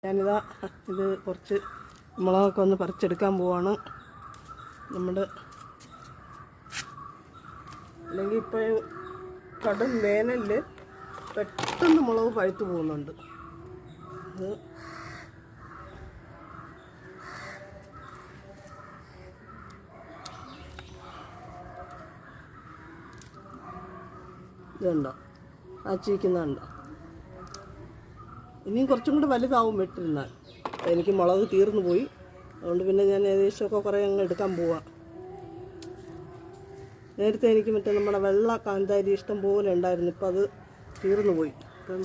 ഞാനിതാ ഇത് കുറച്ച് മുളകൊക്കെ ഒന്ന് പറിച്ചെടുക്കാൻ പോവാണ്. നമ്മുടെ അല്ലെങ്കിൽ ഇപ്പോൾ കടും വേനലിൽ പെട്ടെന്ന് മുളക് പഴുത്തു പോകുന്നുണ്ട്. ഇതുണ്ടോ, ആ ചീക്കുന്നുണ്ടോ? ഇനിയും കുറച്ചും കൂടെ വലുതാവും വെട്ടിരുന്നാൽ. എനിക്ക് മുളക് തീർന്നു പോയി, അതുകൊണ്ട് പിന്നെ ഞാൻ ഏകദേശമൊക്കെ കുറേ അങ്ങ് എടുക്കാൻ പോവാം. നേരത്തെ എനിക്ക് മറ്റേ നമ്മുടെ വെള്ള കാന്താരി ഇഷ്ടം പോലെ ഉണ്ടായിരുന്നു, ഇപ്പം അത് തീർന്നു പോയി. അപ്പം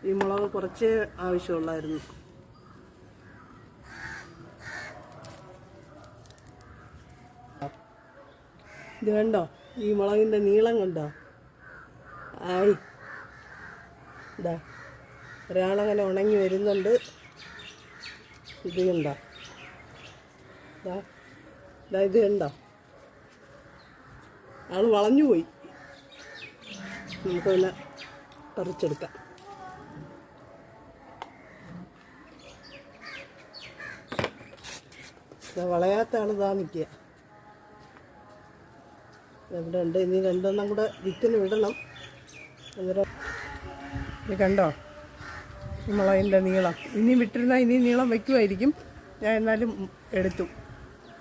ഈ മുളക് കുറച്ചേ ആവശ്യമുള്ളായിരുന്നു. ഇത് കണ്ടോ, ഈ മുളകിൻ്റെ നീളം കണ്ടോ? ആയി ഇതാ ഒരാളങ്ങനെ ഉണങ്ങി വരുന്നുണ്ട്. ഇത് കണ്ടോ, ഇത് കണ്ടോ, ആൾ വളഞ്ഞു പോയി. നമുക്ക് പിന്നെ പറിച്ചെടുക്കാം. വളയാത്ത ആൾ ഇതാ നിൽക്കുക. എവിടെ ഉണ്ട്? ഇനി രണ്ടെണ്ണം കൂടെ വിത്തിന് വിടണം. അന്നേരം ഇത് കണ്ടോ, മുളകിൻ്റെ നീളം. ഇനി വിട്ടിരുന്നാൽ ഇനി നീളം വയ്ക്കുമായിരിക്കും. ഞാൻ എന്നാലും എടുത്തു.